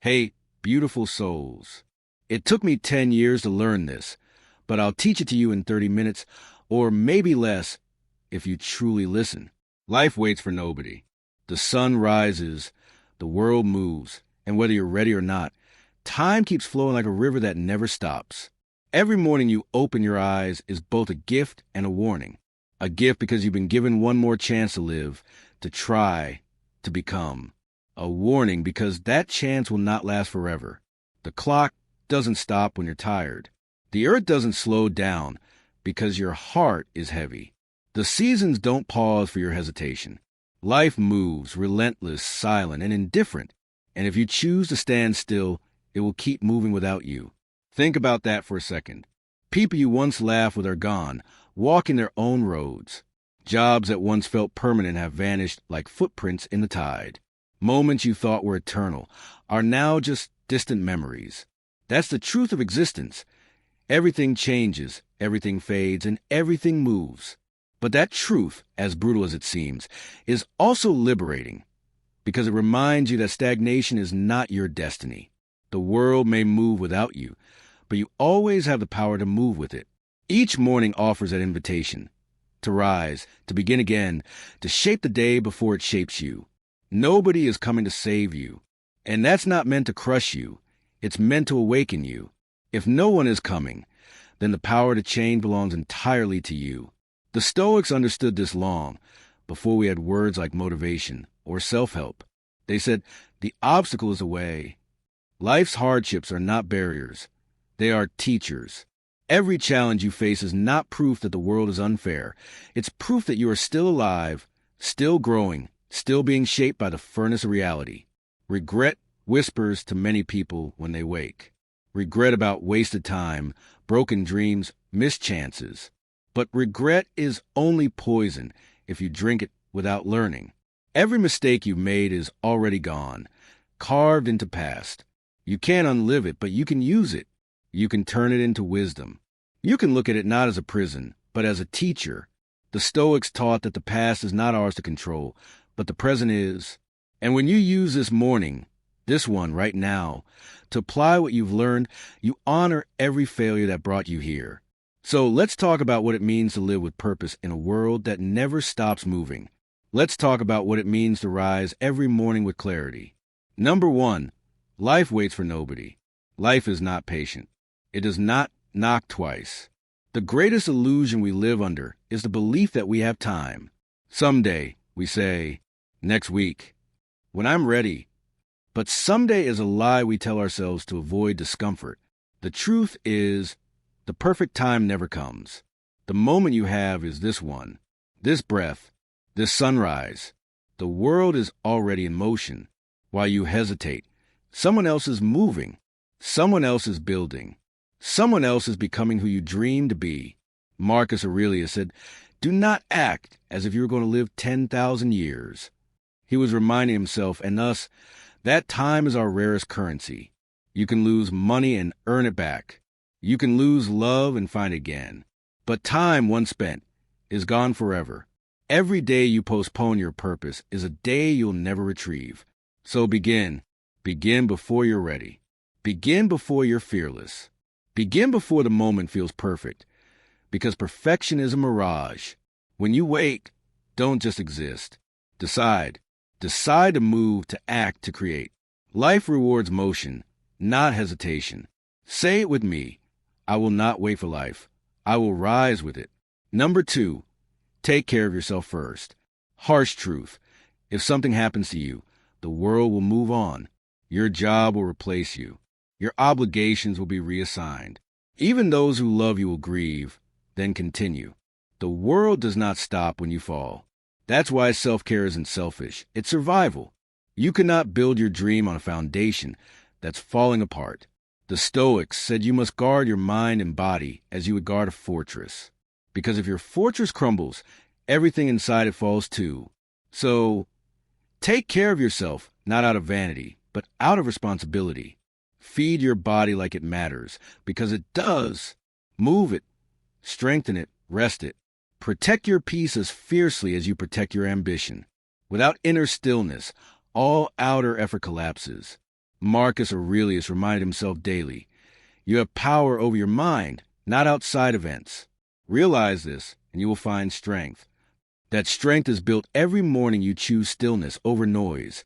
Hey, beautiful souls. It took me 10 years to learn this, but I'll teach it to you in 30 minutes, or maybe less, if you truly listen. Life waits for nobody. The sun rises, the world moves, and whether you're ready or not, time keeps flowing like a river that never stops. Every morning you open your eyes is both a gift and a warning. A gift because you've been given one more chance to live, to try, to become. A warning because that chance will not last forever. The clock doesn't stop when you're tired. The earth doesn't slow down because your heart is heavy. The seasons don't pause for your hesitation. Life moves, relentless, silent, and indifferent. And if you choose to stand still, it will keep moving without you. Think about that for a second. People you once laughed with are gone, walking their own roads. Jobs that once felt permanent have vanished like footprints in the tide. Moments you thought were eternal are now just distant memories. That's the truth of existence. Everything changes, everything fades, and everything moves. But that truth, as brutal as it seems, is also liberating because it reminds you that stagnation is not your destiny. The world may move without you, but you always have the power to move with it. Each morning offers that invitation to rise, to begin again, to shape the day before it shapes you. Nobody is coming to save you, and that's not meant to crush you. It's meant to awaken you. If no one is coming, then the power to change belongs entirely to you. The Stoics understood this long, before we had words like motivation or self-help. They said, the obstacle is a way. Life's hardships are not barriers. They are teachers. Every challenge you face is not proof that the world is unfair. It's proof that you are still alive, still growing, still being shaped by the furnace of reality. Regret whispers to many people when they wake. Regret about wasted time, broken dreams, missed chances. But regret is only poison if you drink it without learning. Every mistake you've made is already gone, carved into past. You can't unlive it, but you can use it. You can turn it into wisdom. You can look at it not as a prison, but as a teacher. The Stoics taught that the past is not ours to control, but the present is. And when you use this morning, this one right now, to apply what you've learned, you honor every failure that brought you here. So let's talk about what it means to live with purpose in a world that never stops moving. Let's talk about what it means to rise every morning with clarity. Number 1, life waits for nobody. Life is not patient. It does not knock twice. The greatest illusion we live under is the belief that we have time. Someday, we say, next week, when I'm ready. But someday is a lie we tell ourselves to avoid discomfort. The truth is, the perfect time never comes. The moment you have is this one, this breath, this sunrise. The world is already in motion. While you hesitate, someone else is moving. Someone else is building. Someone else is becoming who you dream to be. Marcus Aurelius said, do not act as if you were going to live 10,000 years. He was reminding himself and us that time is our rarest currency. You can lose money and earn it back. You can lose love and find it again. But time once spent is gone forever. Every day you postpone your purpose is a day you'll never retrieve. So begin. Begin before you're ready. Begin before you're fearless. Begin before the moment feels perfect. Because perfection is a mirage. When you wake, don't just exist. Decide. Decide to move, to act, to create. Life rewards motion, not hesitation. Say it with me. I will not wait for life. I will rise with it. Number 2, take care of yourself first. Harsh truth. If something happens to you, the world will move on. Your job will replace you. Your obligations will be reassigned. Even those who love you will grieve, then continue. The world does not stop when you fall. That's why self-care isn't selfish. It's survival. You cannot build your dream on a foundation that's falling apart. The Stoics said you must guard your mind and body as you would guard a fortress. Because if your fortress crumbles, everything inside it falls too. So, take care of yourself, not out of vanity, but out of responsibility. Feed your body like it matters, because it does. Move it, strengthen it, rest it. Protect your peace as fiercely as you protect your ambition. Without inner stillness, all outer effort collapses. Marcus Aurelius reminded himself daily, you have power over your mind, not outside events. Realize this, and you will find strength. That strength is built every morning you choose stillness over noise,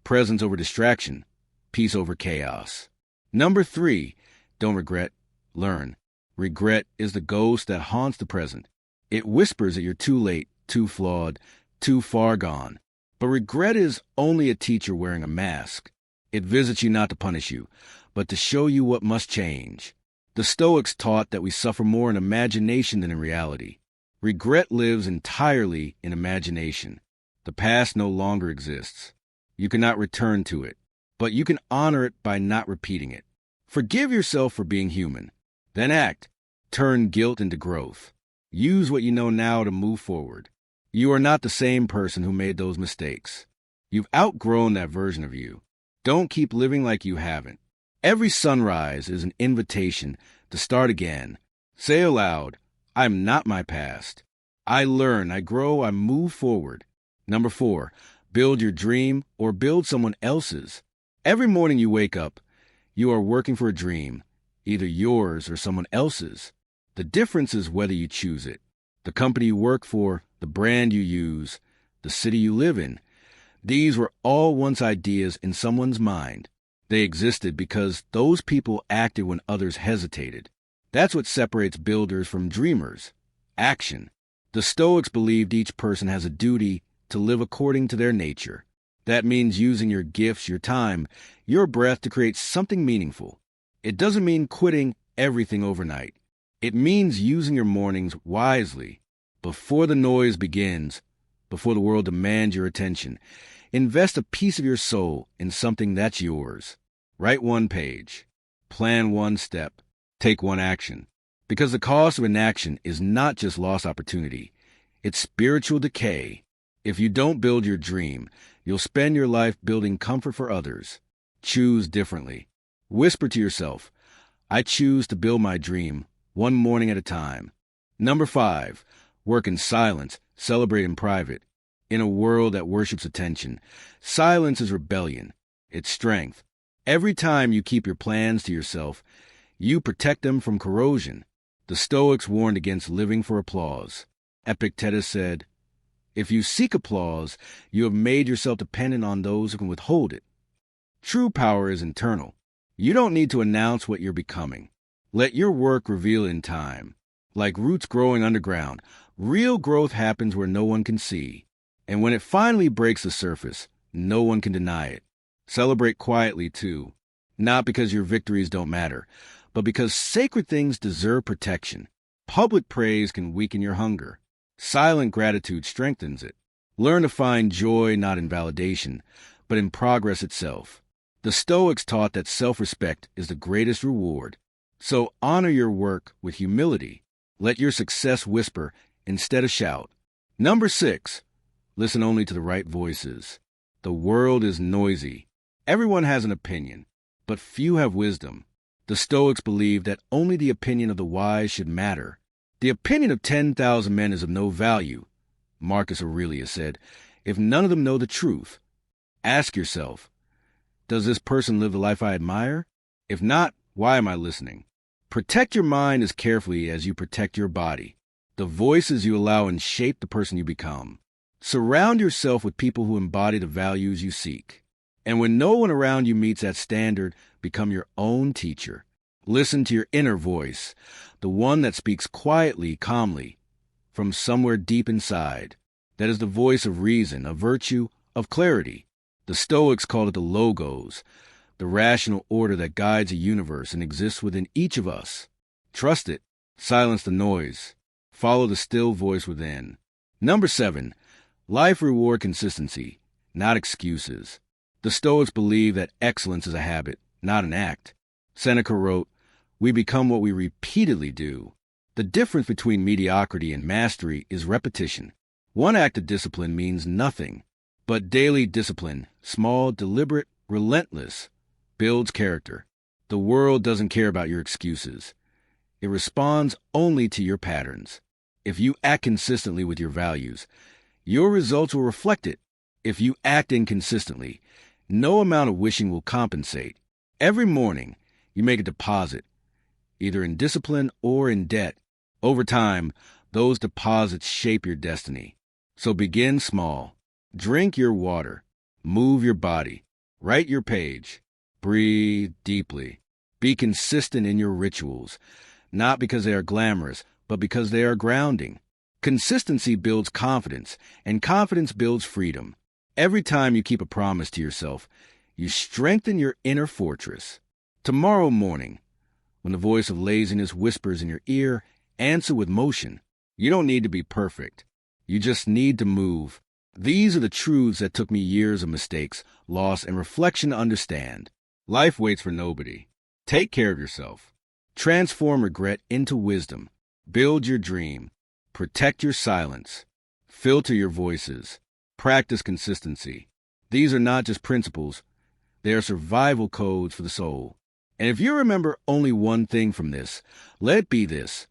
presence over distraction, peace over chaos. Number 3, don't regret, learn. Regret is the ghost that haunts the present. It whispers that you're too late, too flawed, too far gone. But regret is only a teacher wearing a mask. It visits you not to punish you, but to show you what must change. The Stoics taught that we suffer more in imagination than in reality. Regret lives entirely in imagination. The past no longer exists. You cannot return to it, but you can honor it by not repeating it. Forgive yourself for being human. Then act. Turn guilt into growth. Use what you know now to move forward. You are not the same person who made those mistakes. You've outgrown that version of you. Don't keep living like you haven't. Every sunrise is an invitation to start again. Say aloud, I'm not my past. I learn, I grow, I move forward. Number 4, build your dream or build someone else's. Every morning you wake up, you are working for a dream, either yours or someone else's. The difference is whether you choose it. The company you work for, the brand you use, the city you live in. These were all once ideas in someone's mind. They existed because those people acted when others hesitated. That's what separates builders from dreamers. Action. The Stoics believed each person has a duty to live according to their nature. That means using your gifts, your time, your breath to create something meaningful. It doesn't mean quitting everything overnight. It means using your mornings wisely. Before the noise begins, before the world demands your attention, invest a piece of your soul in something that's yours. Write 1 page. Plan 1 step. Take 1 action. Because the cost of inaction is not just lost opportunity. It's spiritual decay. If you don't build your dream, you'll spend your life building comfort for others. Choose differently. Whisper to yourself, I choose to build my dream 1 morning at a time. Number 5, work in silence, celebrate in private. In a world that worships attention, silence is rebellion. It's strength. Every time you keep your plans to yourself, you protect them from corrosion. The Stoics warned against living for applause. Epictetus said, if you seek applause, you have made yourself dependent on those who can withhold it. True power is internal. You don't need to announce what you're becoming. Let your work reveal in time. Like roots growing underground, real growth happens where no one can see. And when it finally breaks the surface, no one can deny it. Celebrate quietly, too. Not because your victories don't matter, but because sacred things deserve protection. Public praise can weaken your hunger. Silent gratitude strengthens it. Learn to find joy not in validation, but in progress itself. The Stoics taught that self-respect is the greatest reward. So honor your work with humility. Let your success whisper instead of shout. Number 6, listen only to the right voices. The world is noisy. Everyone has an opinion, but few have wisdom. The Stoics believe that only the opinion of the wise should matter. The opinion of 10,000 men is of no value, Marcus Aurelius said, if none of them know the truth. Ask yourself, does this person live the life I admire? If not, why am I listening? Protect your mind as carefully as you protect your body. The voices you allow and shape the person you become. Surround yourself with people who embody the values you seek. And when no one around you meets that standard, become your own teacher. Listen to your inner voice, the one that speaks quietly, calmly, from somewhere deep inside. That is the voice of reason, of virtue, of clarity. The Stoics called it the logos, the rational order that guides a universe and exists within each of us. Trust it. Silence the noise. Follow the still voice within. Number 7, life reward consistency, not excuses. The Stoics believe that excellence is a habit, not an act. Seneca wrote, we become what we repeatedly do. The difference between mediocrity and mastery is repetition. One act of discipline means nothing, but daily discipline, small, deliberate, relentless, builds character. The world doesn't care about your excuses. It responds only to your patterns. If you act consistently with your values, your results will reflect it. If you act inconsistently, No amount of wishing will compensate. Every morning, you make a deposit, either in discipline or in debt. Over time, those deposits shape your destiny. So begin small. Drink your water. Move your body. Write your page. Breathe deeply. Be consistent in your rituals, not because they are glamorous, but because they are grounding. Consistency builds confidence, and confidence builds freedom. Every time you keep a promise to yourself, you strengthen your inner fortress. Tomorrow morning, when the voice of laziness whispers in your ear, answer with motion. You don't need to be perfect. You just need to move. These are the truths that took me years of mistakes, loss, and reflection to understand. Life waits for nobody. Take care of yourself. Transform regret into wisdom. Build your dream. Protect your silence. Filter your voices. Practice consistency. These are not just principles. They are survival codes for the soul. And if you remember only one thing from this, let it be this.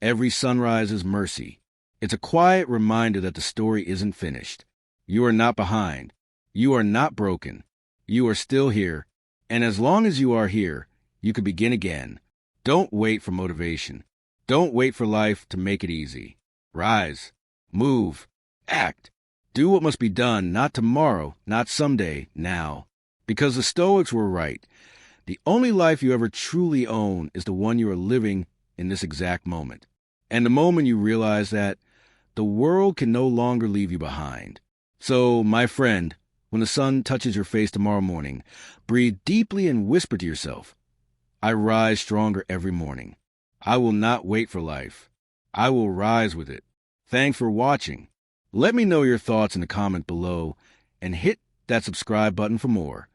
Every sunrise is mercy. It's a quiet reminder that the story isn't finished. You are not behind. You are not broken. You are still here. And as long as you are here, you can begin again. Don't wait for motivation. Don't wait for life to make it easy. Rise. Move. Act. Do what must be done, not tomorrow, not someday, now. Because the Stoics were right. The only life you ever truly own is the one you are living in this exact moment. And the moment you realize that, the world can no longer leave you behind. So, my friend, when the sun touches your face tomorrow morning, breathe deeply and whisper to yourself, I rise stronger every morning. I will not wait for life. I will rise with it. Thanks for watching. Let me know your thoughts in the comment below and hit that subscribe button for more.